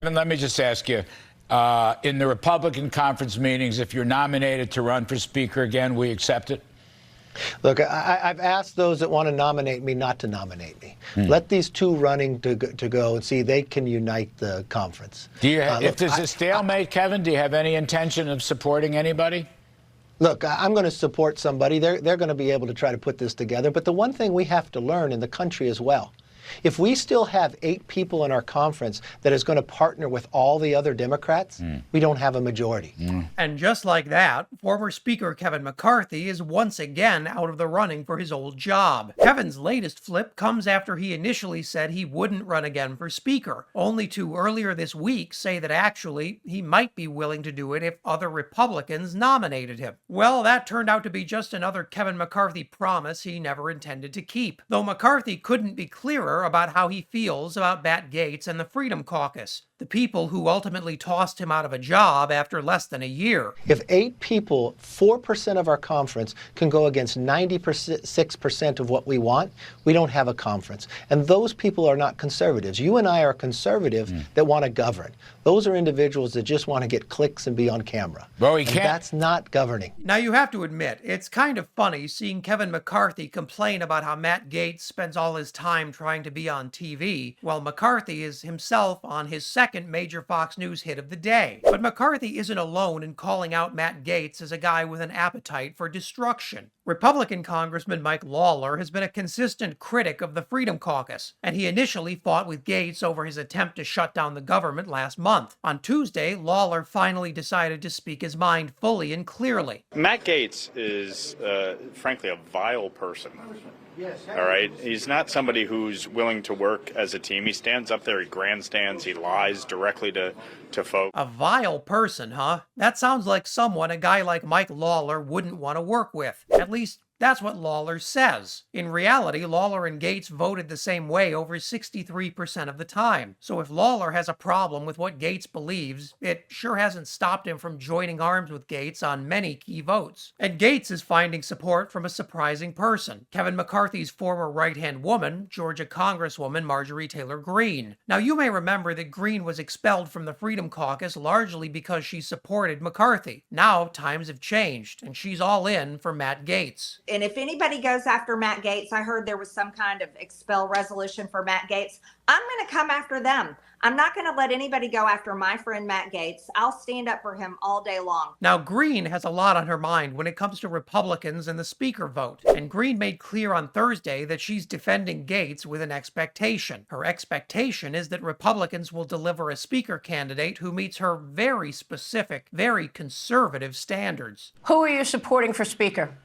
And let me just ask you, in the Republican conference meetings, if you're nominated to run for Speaker again, we accept it? Look, I've asked those that want to nominate me not to nominate me. Let these two running to go and see they can unite the conference. Do you? If there's a stalemate, Kevin, do you have any intention of supporting anybody? Look, I'm going to support somebody. They're going to be able to try to put this together. But the one thing we have to learn in the country as well, if we still have 8 people in our conference that is going to partner with all the other Democrats, we don't have a majority. And just like that, former Speaker Kevin McCarthy is once again out of the running for his old job. Kevin's latest flip comes after he initially said he wouldn't run again for Speaker, only to earlier this week say that actually he might be willing to do it if other Republicans nominated him. Well, that turned out to be just another Kevin McCarthy promise he never intended to keep, though McCarthy couldn't be clearer about how he feels about Matt Gaetz and the Freedom Caucus, the people who ultimately tossed him out of a job after less than a year. If 8 people, 4% of our conference, can go against 96% of what we want, we don't have a conference. And those people are not conservatives. You and I are conservative that want to govern. Those are individuals that just want to get clicks and be on camera. Well, we can't. That's not governing. Now, you have to admit, it's kind of funny seeing Kevin McCarthy complain about how Matt Gaetz spends all his time trying to be on TV, while McCarthy is himself on his second major Fox News hit of the day. But McCarthy isn't alone in calling out Matt Gaetz as a guy with an appetite for destruction. Republican Congressman Mike Lawler has been a consistent critic of the Freedom Caucus, and he initially fought with Gaetz over his attempt to shut down the government last month. On Tuesday, Lawler finally decided to speak his mind fully and clearly. Matt Gaetz is, frankly, a vile person. All right? He's not somebody who's willing to work as a team. He stands up there, he grandstands, he lies directly to folks. A vile person, huh? That sounds like someone a guy like Mike Lawler wouldn't want to work with. At least, that's what Lawler says. In reality, Lawler and Gaetz voted the same way over 63% of the time. So if Lawler has a problem with what Gaetz believes, it sure hasn't stopped him from joining arms with Gaetz on many key votes. And Gaetz is finding support from a surprising person, Kevin McCarthy's former right-hand woman, Georgia Congresswoman Marjorie Taylor Greene. Now, you may remember that Greene was expelled from the Freedom Caucus largely because she supported McCarthy. Now, times have changed, and she's all in for Matt Gaetz. And if anybody goes after Matt Gaetz, I heard there was some kind of expel resolution for Matt Gaetz. I'm going to come after them. I'm not going to let anybody go after my friend Matt Gaetz. I'll stand up for him all day long. Now, Greene has a lot on her mind when it comes to Republicans and the Speaker vote. And Greene made clear on Thursday that she's defending Gaetz with an expectation. Her expectation is that Republicans will deliver a Speaker candidate who meets her very specific, very conservative standards. Who are you supporting for Speaker?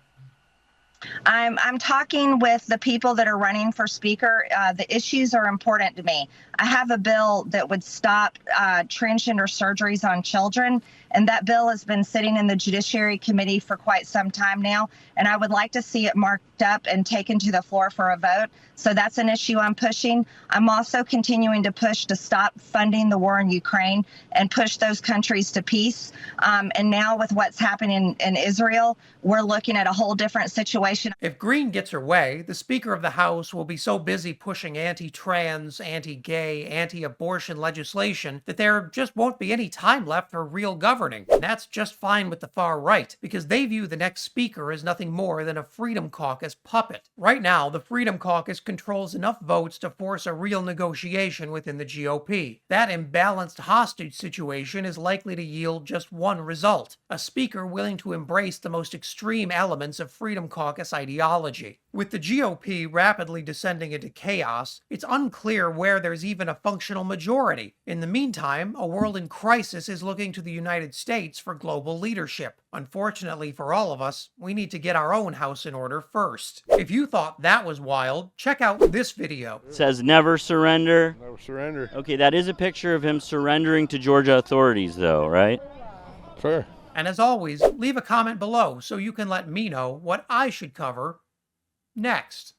I'm talking with the people that are running for Speaker. The issues are important to me. I have a bill that would stop transgender surgeries on children, and that bill has been sitting in the Judiciary Committee for quite some time now, and I would like to see it marked up and taken to the floor for a vote. So that's an issue I'm pushing. I'm also continuing to push to stop funding the war in Ukraine and push those countries to peace. And now with what's happening in Israel, we're looking at a whole different situation. If Greene gets her way, the Speaker of the House will be so busy pushing anti-trans, anti-gay, anti-abortion legislation that there just won't be any time left for real governing. And that's just fine with the far right, because they view the next Speaker as nothing more than a Freedom Caucus puppet. Right now, the Freedom Caucus controls enough votes to force a real negotiation within the GOP. That imbalanced hostage situation is likely to yield just one result: a Speaker willing to embrace the most extreme elements of Freedom Caucus ideology. With the GOP rapidly descending into chaos, it's unclear where there's even a functional majority. In the meantime, a world in crisis is looking to the United States for global leadership. Unfortunately for all of us, we need to get our own house in order first. If you thought that was wild, check out this video. It says never surrender. Never surrender. Okay, that is a picture of him surrendering to Georgia authorities, though, right? Fair. And as always, leave a comment below so you can let me know what I should cover next.